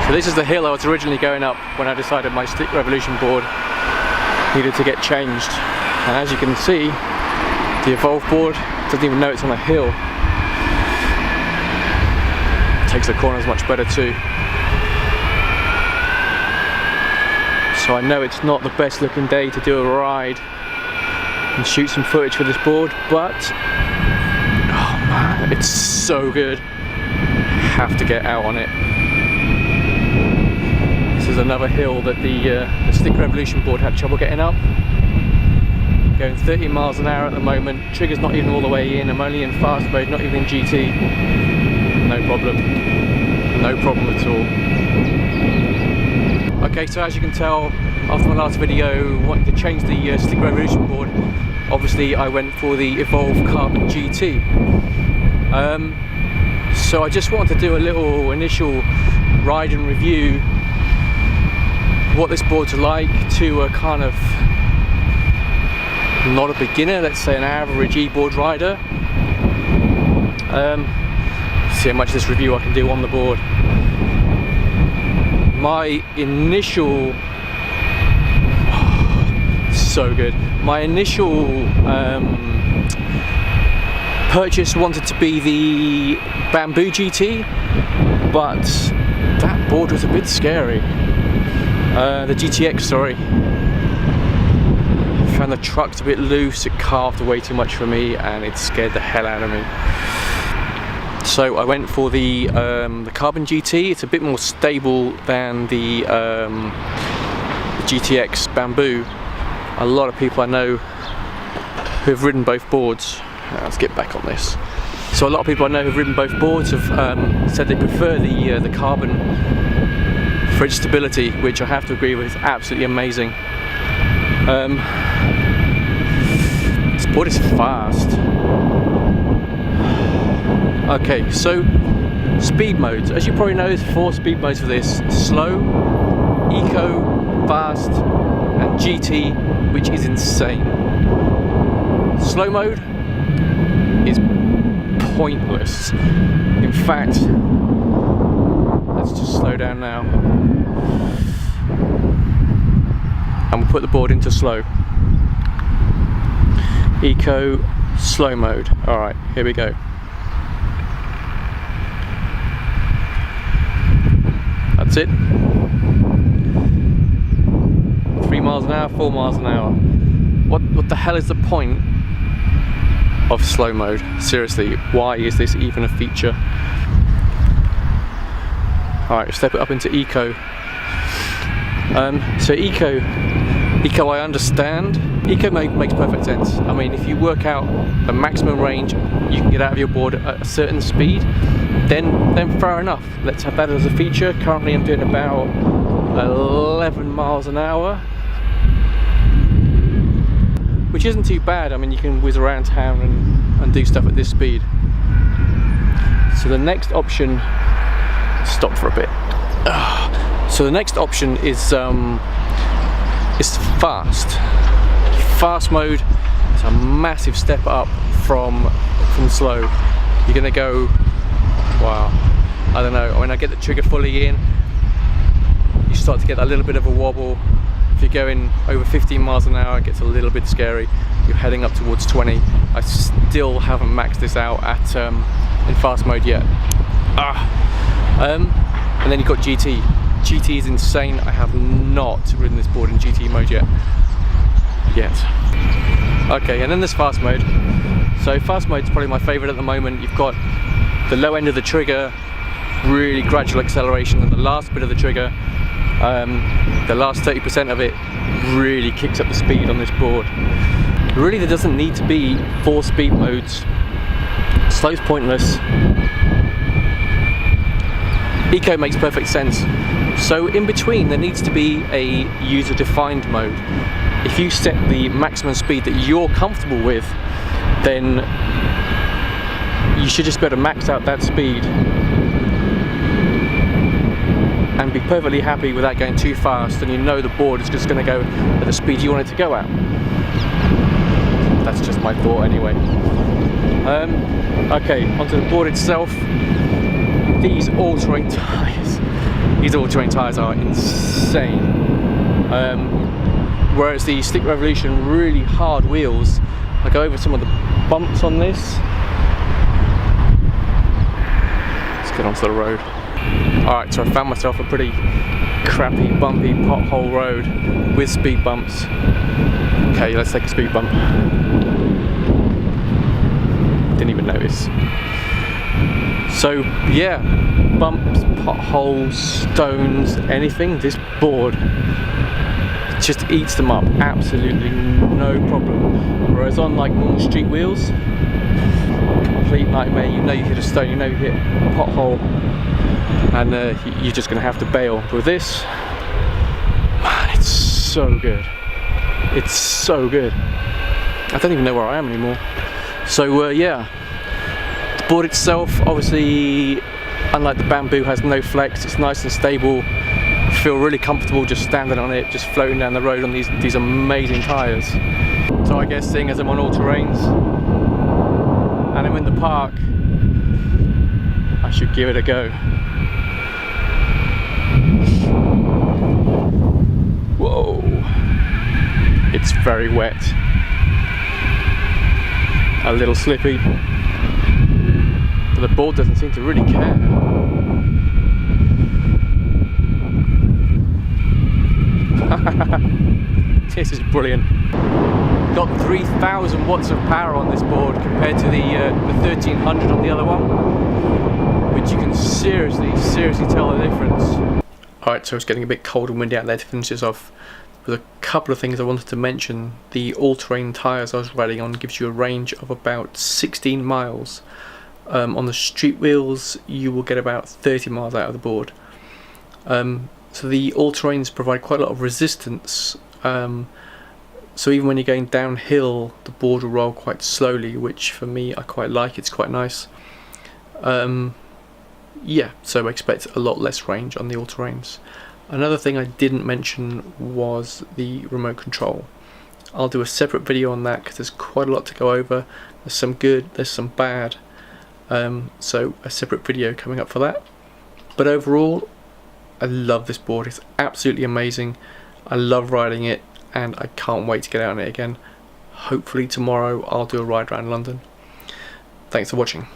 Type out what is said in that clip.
So this is the hill I was originally going up when I decided my Stick Revolution board needed to get changed. And as you can see, the Evolve board doesn't even know it's on a hill. Takes the corners much better too. So I know it's not the best looking day to do a ride and shoot some footage for this board, but oh man, it's so good. Have to get out on it. This is another hill that the Stick Revolution board had trouble getting up. Going 30 miles an hour at the moment. Trigger's not even all the way in. I'm only in fast mode, not even in GT. No problem. No problem at all. Okay, so as you can tell, after my last video, wanting to change the Stick Revolution board, obviously I went for the Evolve Carbon GT. So I just wanted to do a little initial ride and review what this board's like to a kind of, not a beginner, let's say an average e-board rider. See how much of this review I can do on the board. My initial, so good. My initial purchase wanted to be the Bamboo GT, but that board was a bit scary. The GTX, sorry. Found the truck's a bit loose, it carved way too much for me and it scared the hell out of me. So I went for the Carbon GT. It's a bit more stable than the GTX Bamboo. A lot of people I know who have ridden both boards. Let's get back on this. So a lot of people I know who've ridden both boards have said they prefer the Carbon for its stability, which I have to agree with, is absolutely amazing. This board is fast. Okay, so speed modes. As you probably know, there's 4 speed modes for this: slow, eco, fast, and GT, which is insane. Slow mode is pointless. In fact, let's just slow down now. And we'll put the board into slow. Eco, slow mode. Alright, here we go. That's it. 3 miles an hour, 4 miles an hour. What the hell is the point of slow mode? Seriously, why is this even a feature? Alright, step it up into eco. So eco I understand. Eco makes perfect sense. I mean, if you work out the maximum range you can get out of your board at a certain speed, then fair enough. Let's have that as a feature. Currently I'm doing about 11 miles an hour, which isn't too bad. I mean, you can whiz around town and do stuff at this speed. So the next option, stop for a bit. So the next option is fast mode. It's a massive step up from slow. You're gonna go, wow, I don't know, when I get the trigger fully in, you start to get a little bit of a wobble. If you're going over 15 miles an hour, it gets a little bit scary. You're heading up towards 20. I still haven't maxed this out at in fast mode yet. And then you've got GT. GT is insane. I have not ridden this board in GT mode yet. Okay, and then there's fast mode. So fast mode is probably my favourite at the moment. You've got the low end of the trigger, really gradual acceleration, and the last bit of the trigger, the last 30% of it really kicks up the speed on this board. Really, there doesn't need to be 4 speed modes. Slow's pointless. Eco makes perfect sense. So in between there needs to be a user-defined mode. If you set the maximum speed that you're comfortable with, then you should just be able to max out that speed and be perfectly happy without going too fast, and you know the board is just going to go at the speed you want it to go at. That's just my thought anyway. Okay, onto the board itself. These all-terrain tyres. These all-terrain tyres are insane. Whereas the Slick Revolution really hard wheels. I go over some of the bumps on this. Let's get onto the road. Alright, so I found myself a pretty crappy, bumpy pothole road with speed bumps. Okay, let's take a speed bump. Didn't even notice. So yeah, bumps, potholes, stones, anything, this board just eats them up, absolutely no problem. Whereas on like normal street wheels, complete nightmare. You know you hit a stone, you know you hit a pothole, and you're just going to have to bail. But with this, man, it's so good. It's so good. I don't even know where I am anymore. So yeah, the board itself, obviously, unlike the Bamboo, has no flex. It's nice and stable. I feel really comfortable just standing on it, just floating down the road on these amazing tyres. So I guess seeing as I'm on all terrains and I'm in the park, I should give it a go. Whoa, it's very wet, a little slippy, but the board doesn't seem to really care. This is brilliant. Got 3,000 watts of power on this board compared to the 1,300 on the other one, which you can seriously tell the difference. Alright, so it's getting a bit cold and windy out there. To finish this off with a couple of things I wanted to mention. The all-terrain tyres I was riding on gives you a range of about 16 miles. On the street wheels you will get about 30 miles out of the board. So the all-terrains provide quite a lot of resistance, so even when you're going downhill the board will roll quite slowly, which for me I quite like. It's quite nice. Yeah, so I expect a lot less range on the all-terrains. Another thing I didn't mention was the remote control. I'll do a separate video on that because there's quite a lot to go over. There's some good, there's some bad, so a separate video coming up for that. But overall, I love this board. It's absolutely amazing. I love riding it and I can't wait to get out on it again. Hopefully tomorrow I'll do a ride around London. Thanks for watching.